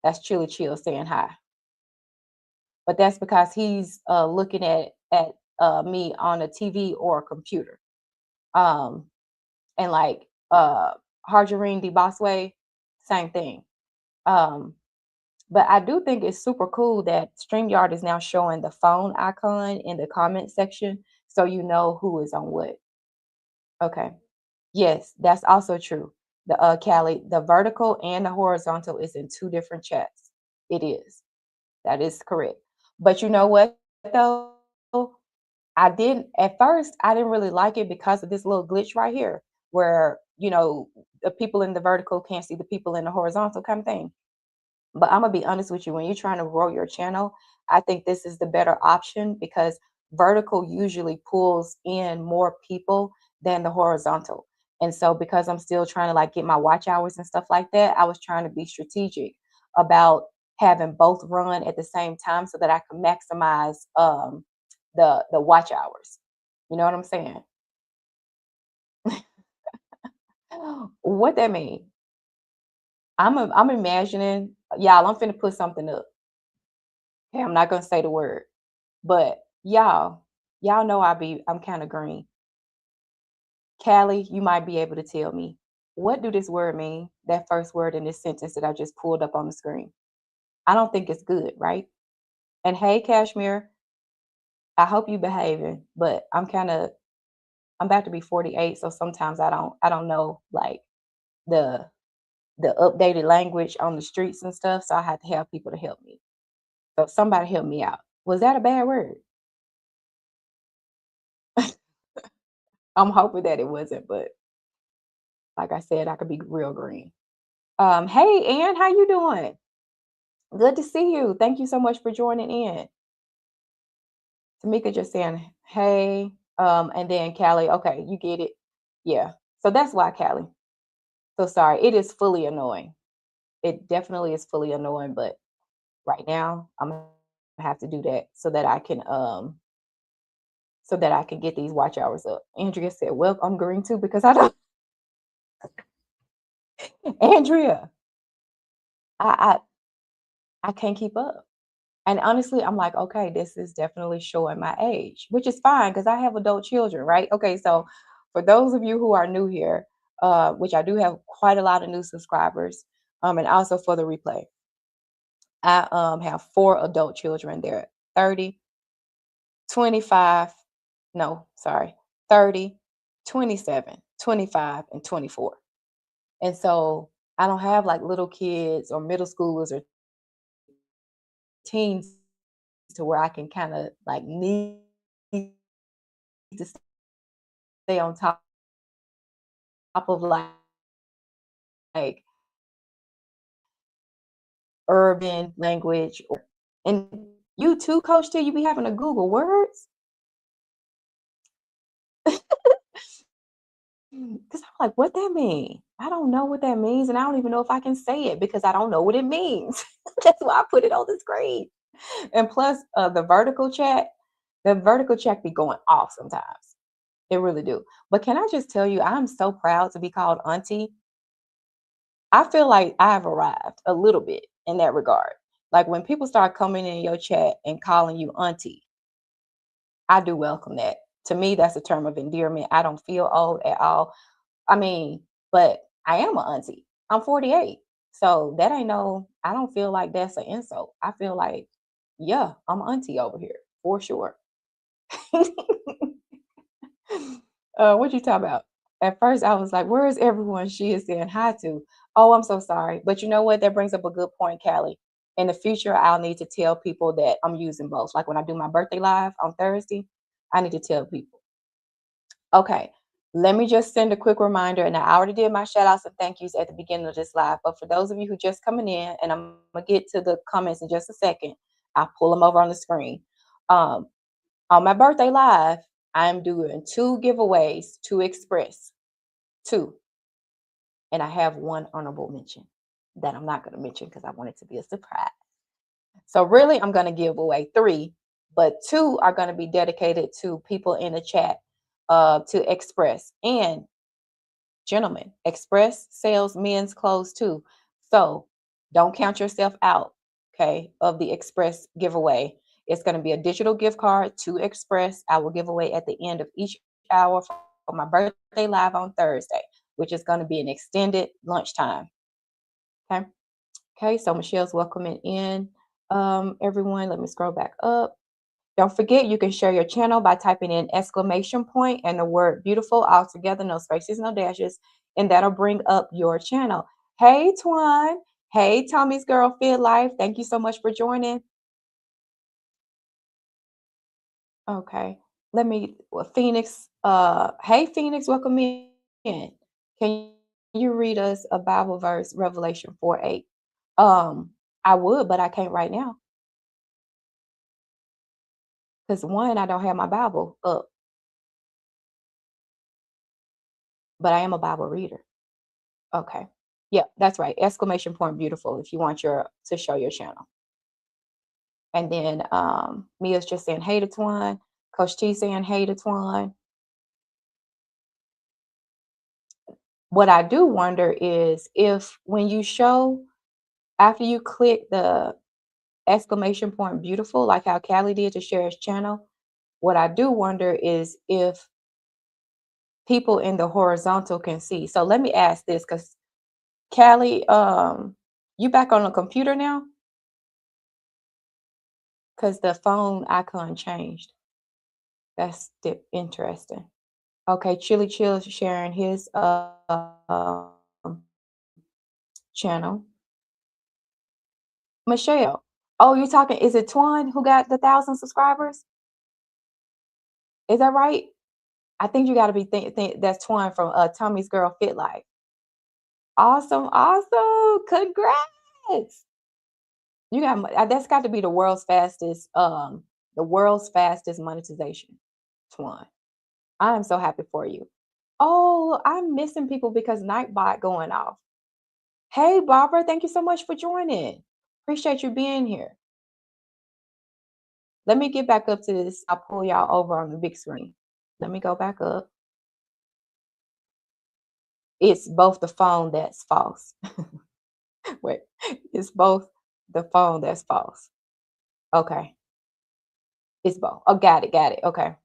That's Chili Chill saying hi. But that's because he's looking at me on a TV or a computer. Um, and like Harjarine D Bossway, same thing. Um, but I do think it's super cool that StreamYard is now showing the phone icon in the comment section, so you know who is on what. Okay. Yes, that's also true. The Callie, the vertical and the horizontal is in two different chats. It is. That is correct. But you know what though? I didn't at first I didn't really like it because of this little glitch right here where, the people in the vertical can't see the people in the horizontal kind of thing. But I'm gonna be honest with you, when you're trying to grow your channel, I think this is the better option because vertical usually pulls in more people than the horizontal. And so because I'm still trying to like get my watch hours and stuff like that, I was trying to be strategic about having both run at the same time so that I can maximize the watch hours. You know what I'm saying? What that mean? I'm imagining, y'all, I'm finna put something up. Okay, I'm not gonna say the word. But y'all know I'm kind of green. Callie, you might be able to tell me what do this word mean? That first word in this sentence that I just pulled up on the screen. I don't think it's good, right? And hey, Kashmir, I hope you behaving, but I'm about to be 48, so sometimes I don't know like the the updated language on the streets and stuff, so I have to have people to help me. So somebody help me out. Was that a bad word? I'm hoping that it wasn't, but like I said, I could be real green. Hey Ann, how you doing? Good to see you. Thank you so much for joining in. Tamika just saying, hey, and then Callie, okay, you get it. Yeah. So that's why Callie. So sorry. It is fully annoying. It definitely is fully annoying, but right now I'm gonna have to do that so that I can get these watch hours up. Andrea said, well, I'm green too because I don't Andrea, I I can't keep up. And honestly, I'm like, okay, this is definitely showing my age, which is fine because I have adult children, right? Okay, so for those of you who are new here, which I do have quite a lot of new subscribers, and also for the replay, I have four adult children. They're 30, 25, no, sorry, 30, 27, 25, and 24. And so I don't have like little kids or middle schoolers or teens to where I can kind of like need to stay on top of like urban language. And you too, Coach T, you be having to Google words? Because I'm like, what that mean? I don't know what that means, and I don't even know if I can say it because I don't know what it means. That's why I put it on the screen. And plus, the vertical chat be going off sometimes. It really do. But can I just tell you, I'm so proud to be called auntie. I feel like I've arrived a little bit in that regard. Like when people start coming in your chat and calling you auntie, I do welcome that. To me, that's a term of endearment. I don't feel old at all. I mean, but I am an auntie. I'm 48. So that ain't no, I don't feel like that's an insult. I feel like, yeah, I'm auntie over here for sure. What you talking about? At first, I was like, "Where is everyone she is saying hi to?" Oh, I'm so sorry, but you know what? That brings up a good point, Callie. In the future, I'll need to tell people that I'm using both. Like when I do my birthday live on Thursday, I need to tell people. Okay, let me just send a quick reminder, and I already did my shout outs and thank yous at the beginning of this live. But for those of you who just coming in, and I'm gonna get to the comments in just a second, I'll pull them over on the screen. Um, on my birthday live, I'm doing two giveaways to Express, two, and I have one honorable mention that I'm not going to mention because I want it to be a surprise. So really, I'm going to give away three, but two are going to be dedicated to people in the chat to Express. And gentlemen, Express sells men's clothes too. So don't count yourself out, okay, of the Express giveaway. It's going to be a digital gift card to Express. I will give away at the end of each hour for my birthday live on Thursday, which is going to be an extended lunchtime. Okay. Okay. So Michelle's welcoming in everyone. Let me scroll back up. Don't forget, you can share your channel by typing in exclamation point and the word beautiful all together, no spaces, no dashes, and that'll bring up your channel. Hey, Twan. Hey, Tommy's Girl Fit Life. Thank you so much for joining. Okay. Let me, well, Phoenix. Hey, Phoenix, welcome in. Can you read us a Bible verse, Revelation 4:8? I would, but I can't right now. Because one, I don't have my Bible up, but I am a Bible reader. Okay. Yeah, that's right. Exclamation point beautiful if you want your to show your channel. And then Mia's just saying hey to Twan. Coach T saying hey to Twan. What I do wonder is if when you show after you click the exclamation point beautiful, like how Callie did to share his channel, what I do wonder is if people in the horizontal can see. So let me ask this because Callie, you back on the computer now? Because the phone icon changed. That's interesting. Okay, Chili Chill is sharing his channel. Michelle. Oh, you're talking, is it Twan who got the 1,000 subscribers? Is that right? I think you got to be think that's Twan from Tommy's Girl Fit Life. Awesome, awesome. Congrats. You got that's got to be the world's fastest monetization, Twan. I am so happy for you. Oh, I'm missing people because Nightbot going off. Hey, Barbara, thank you so much for joining. Appreciate you being here. Let me get back up to this. I'll pull y'all over on the big screen. Let me go back up. It's both the phone that's false. Wait, it's both the phone that's false. Okay. It's both. Oh, got it. Got it. Okay.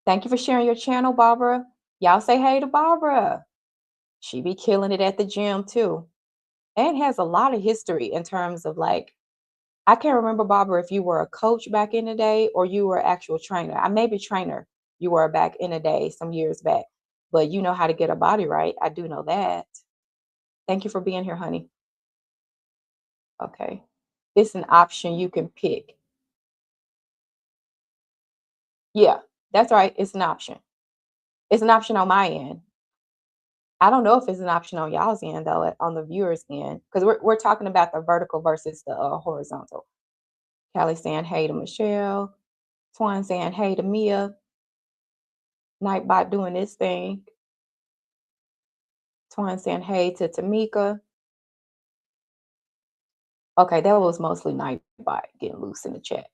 Thank you for sharing your channel, Barbara. Y'all say hey to Barbara. She be killing it at the gym too. And has a lot of history in terms of like, I can't remember, Barbara, if you were a coach back in the day or you were an actual trainer. I may be trainer you were back in the day, some years back, but you know how to get a body right. I do know that. Thank you for being here, honey. Okay. It's an option you can pick. Yeah, that's right. It's an option. It's an option on my end. I don't know if it's an option on y'all's end though, on the viewers end, because we're talking about the vertical versus the horizontal. Callie saying hey to Michelle. Twan saying hey to Mia. Nightbot doing this thing. Twan saying hey to Tamika. Okay, that was mostly Nightbot getting loose in the chat.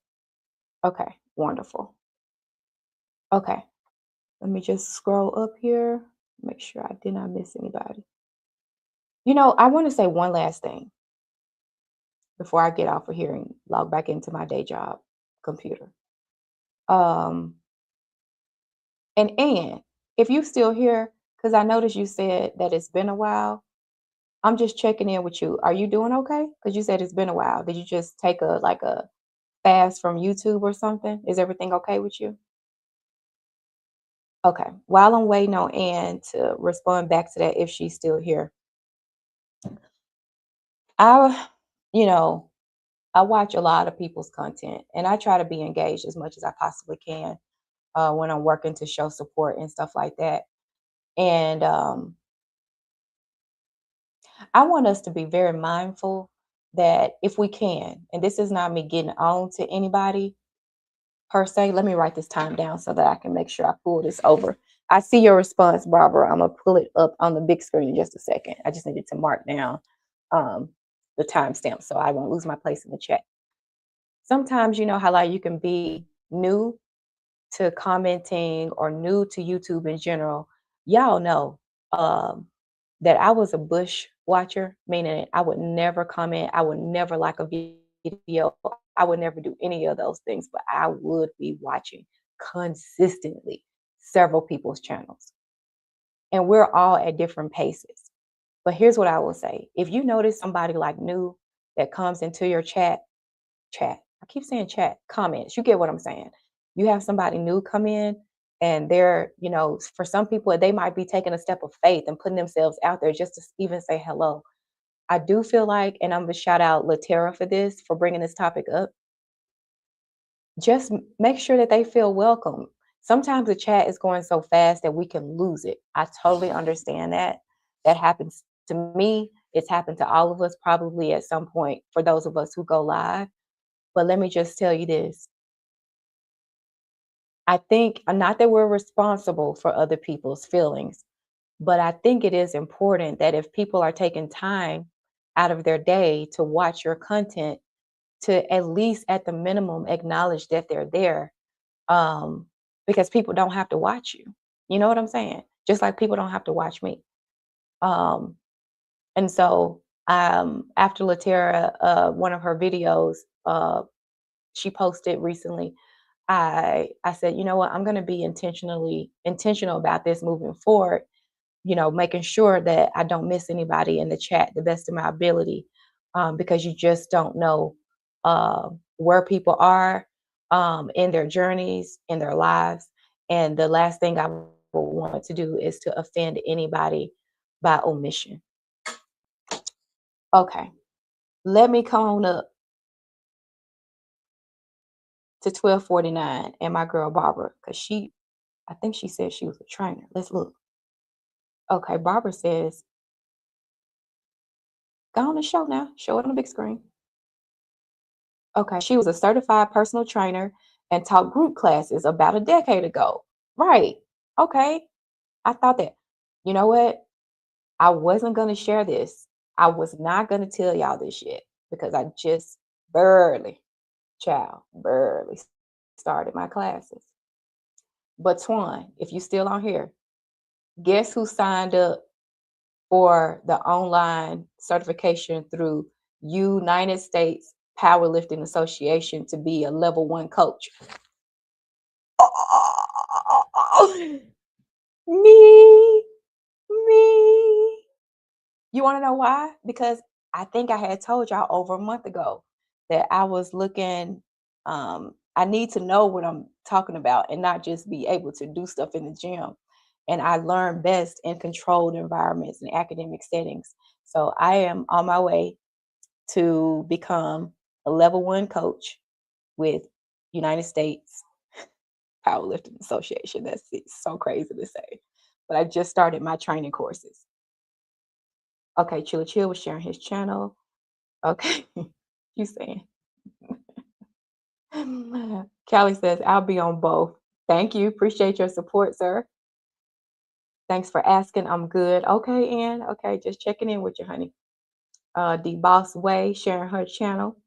Okay, wonderful. Okay, let me just scroll up here. Make sure I did not miss anybody. You know, I want to say one last thing before I get off of here and log back into my day job computer. And if you still here, because I noticed you said that it's been a while, I'm just checking in with you. Are you doing okay? Because you said it's been a while. Did you just take a fast from YouTube or something? Is everything okay with you? Okay. While I'm waiting on Ann to respond back to that, if she's still here, I, you know, I watch a lot of people's content and I try to be engaged as much as I possibly can when I'm working to show support and stuff like that. And I want us to be very mindful that if we can, and this is not me getting on to anybody per se, let me write this time down so that I can make sure I pull this over. I see your response, Barbara. I'm going to pull it up on the big screen in just a second. I just needed to mark down the timestamp so I won't lose my place in the chat. Sometimes you know how like you can be new to commenting or new to YouTube in general. Y'all know that I was a bush watcher, meaning I would never comment, I would never like a video, I would never do any of those things, but I would be watching consistently several people's channels. And we're all at different paces. But here's what I will say. If you notice somebody like new that comes into your chat, I keep saying chat, comments, you get what I'm saying. You have somebody new come in, And they're, for some people, they might be taking a step of faith and putting themselves out there just to even say hello. I do feel like, and I'm gonna shout out Latera for this, for bringing this topic up. Just make sure that they feel welcome. Sometimes the chat is going so fast that we can lose it. I totally understand that. That happens to me. It's happened to all of us probably at some point for those of us who go live. But let me just tell you this. I think not that we're responsible for other people's feelings, but I think it is important that if people are taking time out of their day to watch your content, to at least at the minimum acknowledge that they're there, um, because people don't have to watch you. You know what I'm saying? Just like people don't have to watch me. Um, and so after Latera, one of her videos, she posted recently, I said, you know what, I'm going to be intentional about this moving forward, making sure that I don't miss anybody in the chat the best of my ability, because you just don't know where people are in their journeys, in their lives. And the last thing I would want to do is to offend anybody by omission. Okay, let me come on up to 1249 and my girl Barbara, because I think she said she was a trainer. Let's look. Okay, Barbara says, go on and show now. Show it on the big screen. Okay, she was a certified personal trainer and taught group classes about a decade ago. Right. Okay. I thought that, you know what? I wasn't going to share this. I was not going to tell y'all this yet because I just barely started my classes. But Twan, if you still on here, guess who signed up for the online certification through United States Powerlifting Association to be a level 1 coach? Oh, me. You want to know why? Because I think I had told y'all over a month ago that I was looking, I need to know what I'm talking about and not just be able to do stuff in the gym. And I learn best in controlled environments and academic settings. So I am on my way to become a level 1 coach with United States Powerlifting Association. It's so crazy to say. But I just started my training courses. Okay, Chilla Chill was sharing his channel. Okay, you saying. Callie says, I'll be on both. Thank you. Appreciate your support, sir. Thanks for asking. I'm good. Okay, Ann. Okay, just checking in with you, honey. The Boss Way sharing her channel.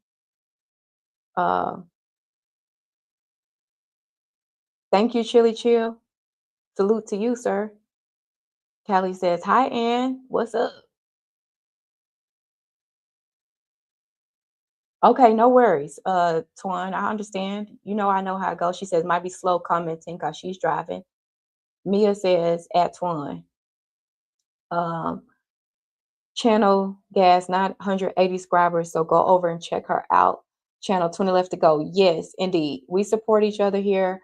Thank you, Chili Chill. Salute to you, sir. Callie says, hi, Ann. What's up? Okay, no worries. Twan, I understand. I know how it goes. She says, might be slow commenting because she's driving. Mia says, at Twan. Channel Gas 980 subscribers, so go over and check her out. Channel 20 left to go. Yes, indeed. We support each other here.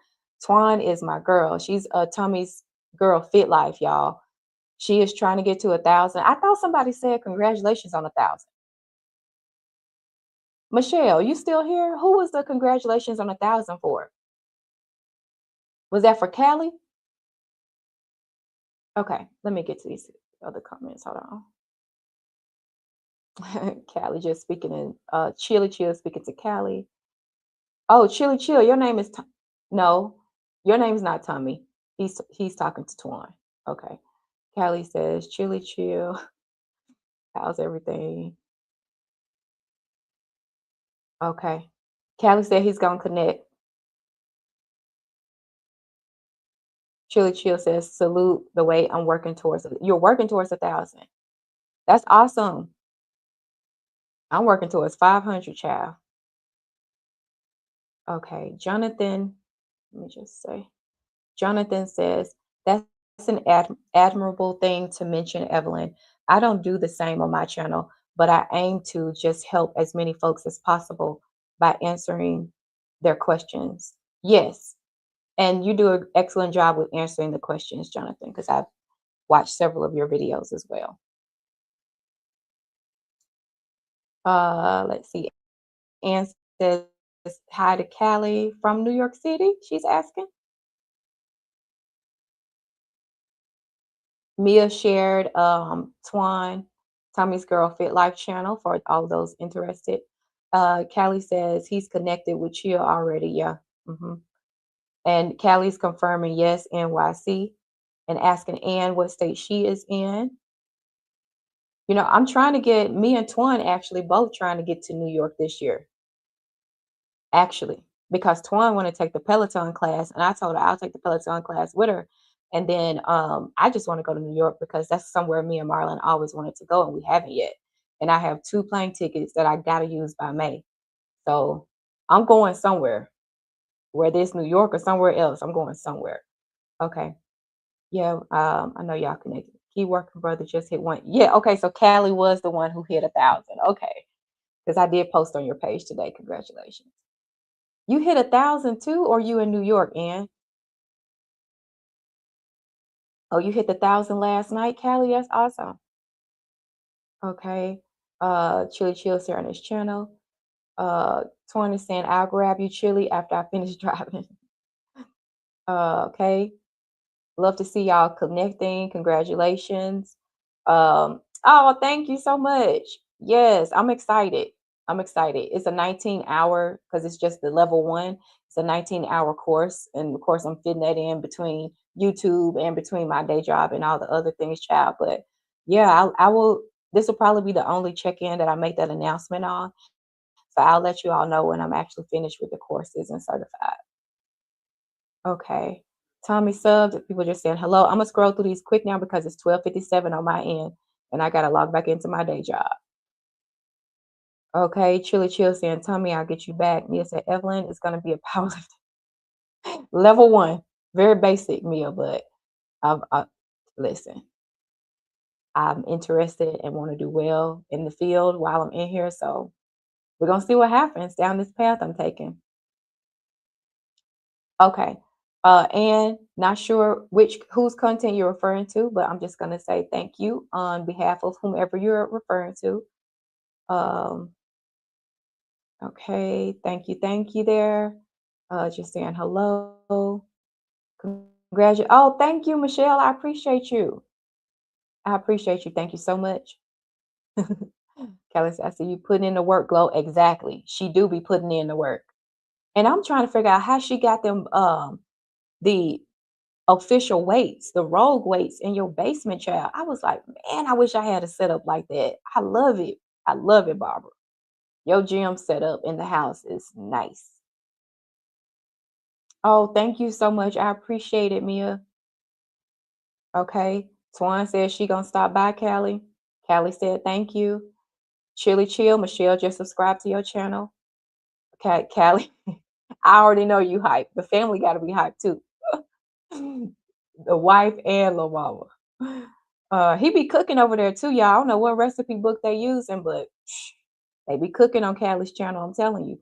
Twan is my girl. She's Tommy's Girl Fit Life, y'all. She is trying to get to 1,000. I thought somebody said congratulations on 1,000. Michelle, you still here? Who was the congratulations on 1,000 for? Was that for Callie? Okay, let me get to these other comments. Hold on. Callie just speaking in Chili Chill speaking to Callie. Oh, Chili Chill, your name is no, your name's not Tommy. He's talking to Twan. Okay. Callie says, Chili Chill. How's everything? Okay. Callie said he's gonna connect. Chili Chill says, salute the way I'm working towards it. You're working towards 1,000. That's awesome. I'm working towards 500, child. Okay. Jonathan, let me just say. Jonathan says, that's an admirable thing to mention, Evelyn. I don't do the same on my channel, but I aim to just help as many folks as possible by answering their questions. Yes, And you do an excellent job with answering the questions, Jonathan, because I've watched several of your videos as well. Let's see. Ann says hi to Callie from New York City. She's asking. Mia shared Tommy's Girl Fit Life channel for all those interested. Callie says he's connected with Chia already. Yeah. And Callie's confirming yes, NYC, and asking Ann what state she is in. You know, I'm trying to get me and Twan actually both trying to get to New York this year. Actually, because Twan want to take the Peloton class, and I told her I'll take the Peloton class with her. And then I just want to go to New York because that's somewhere me and Marlon always wanted to go, and we haven't yet. And I have 2 plane tickets that I gotta use by May. So I'm going somewhere, whether it's New York or somewhere else. I'm going somewhere. Okay. Yeah, I know y'all connected. Key working brother just hit one. Yeah, okay. So Callie was the one who hit 1,000. Okay. Because I did post on your page today. Congratulations. You hit 1,000 too, or you in New York, Ann? Oh, you hit the 1,000 last night, Callie? That's awesome. Okay. Chili Chill's here on his channel. Torn is saying, I'll grab you, Chili, after I finish driving. Okay. Love to see y'all connecting. Congratulations. Oh, thank you so much. Yes, I'm excited. I'm excited. It's a 19-hour because it's just the level 1. It's a 19-hour course, and of course, I'm fitting that in between YouTube and between my day job and all the other things, child. But yeah, I will. This will probably be the only check-in that I make that announcement on. So I'll let you all know when I'm actually finished with the courses and certified. Okay. Tommy subbed. People just saying hello. I'm gonna scroll through these quick now because it's 12:57 on my end, and I gotta log back into my day job. Okay, Chili Chill saying, Tommy, I'll get you back. Mia said, Evelyn is gonna be a powerlifter. Level 1, very basic, Mia, but listen. I'm interested and want to do well in the field while I'm in here, so we're gonna see what happens down this path I'm taking. Okay. And not sure whose content you're referring to, but I'm just gonna say thank you on behalf of whomever you're referring to. Um, okay, thank you there. Just saying hello. Congratulations. Oh, thank you, Michelle. I appreciate you. I appreciate you. Thank you so much. Kelly said, I see you putting in the work, Glow. Exactly. She do be putting in the work. And I'm trying to figure out how she got them the official weights, the Rogue weights in your basement, child. I was like, man, I wish I had a setup like that. I love it. I love it, Barbara. Your gym setup in the house is nice. Oh, thank you so much. I appreciate it, Mia. Okay. Twan said she gonna stop by, Callie. Callie said thank you. Chili Chill, Michelle just subscribed to your channel. Okay, Callie. I already know you hype. The family gotta be hyped too. The wife and La Mama. He be cooking over there too, y'all. I don't know what recipe book they using, but they be cooking on Callie's channel. I'm telling you.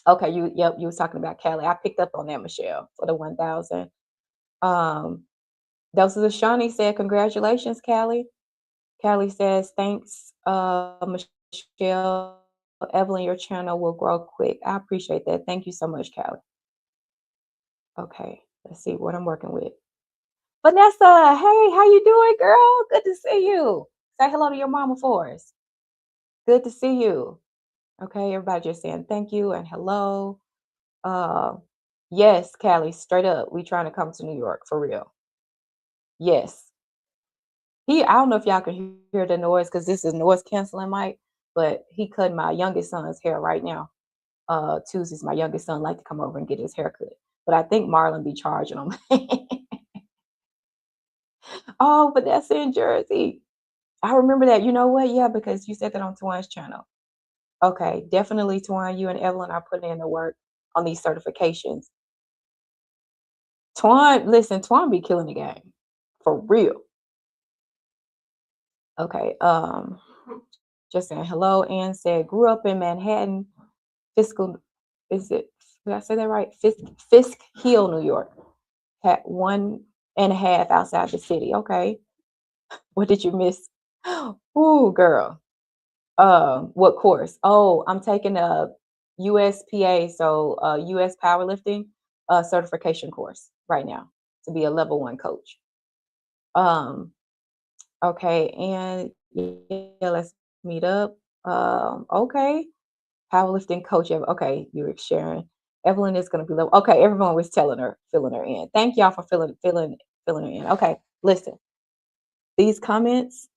Okay, you was talking about Callie. I picked up on that, Michelle, for the 1,000. Those are the Shawnee said, congratulations, Callie. Callie says, thanks, Michelle. Evelyn, your channel will grow quick. I appreciate that. Thank you so much, Callie. Okay, let's see what I'm working with. Vanessa, hey, how you doing, girl? Good to see you. Say hello to your mama for us. Good to see you. Okay, everybody just saying thank you and hello. Yes, Callie, straight up. We trying to come to New York for real. Yes. I don't know if y'all can hear the noise because this is noise canceling mic, but he cut my youngest son's hair right now. Tuesdays, my youngest son like to come over and get his hair cut. But I think Marlon be charging him. Oh, but that's in Jersey. I remember that. You know what? Yeah, because you said that on Twan's channel. Okay, definitely, Twan. You and Evelyn are putting in the work on these certifications. Twan, listen, Twan be killing the game for real. Okay, just saying hello. Ann said grew up in Manhattan. Fiscal, is it Did I say that right? Fisk Hill, New York. Had 1.5 outside the city. Okay. What did you miss? Ooh, girl. What course? Oh, I'm taking a USPA, so US powerlifting certification course right now to be a level 1 coach. Um, okay, and yeah, let's meet up. Okay, powerlifting coach. Okay, you were sharing. Evelyn is gonna be level. Okay, everyone was telling her, filling her in. Thank y'all for filling her in. Okay, listen, these comments,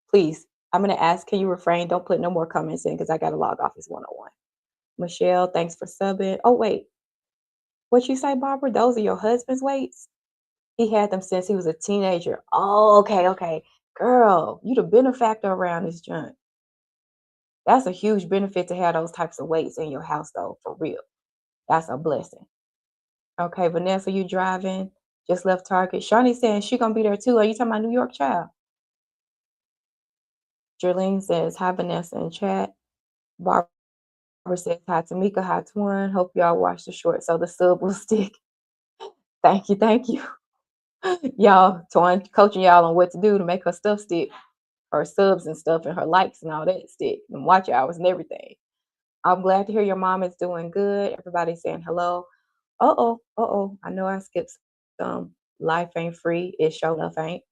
please. I'm gonna ask, can you refrain? Don't put no more comments in because I gotta log off this 101. Michelle, thanks for subbing. Oh, wait. What you say, Barbara? Those are your husband's weights? He had them since he was a teenager. Oh, okay, okay. Girl, you the benefactor around this joint. That's a huge benefit to have those types of weights in your house, though, for real. That's a blessing. Okay, Vanessa, you driving? Just left Target. Shawnee saying she gonna be there too. Are you talking about New York child? Jerlene says, hi, Vanessa in chat. Barbara says, hi, Tamika, hi, Twin. Hope y'all watch the short so the sub will stick. Thank you, thank you. Y'all, Twine coaching y'all on what to do to make her stuff stick, her subs and stuff, and her likes and all that stick, and watch hours and everything. I'm glad to hear your mom is doing good. Everybody's saying hello. I know I skipped some. Life ain't free. It sure enough ain't.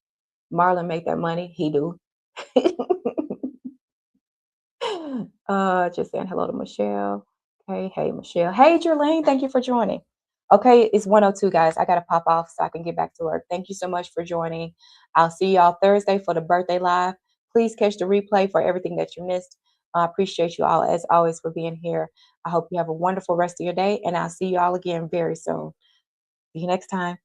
Marlon make that money. He do. Just saying hello to Michelle. Hey, Michelle. Hey, Jerlene. Thank you for joining. Okay, it's 102, guys. I got to pop off so I can get back to work. Thank you so much for joining. I'll see y'all Thursday for the birthday live. Please catch the replay for everything that you missed. I appreciate you all, as always, for being here. I hope you have a wonderful rest of your day, and I'll see you all again very soon. See you next time.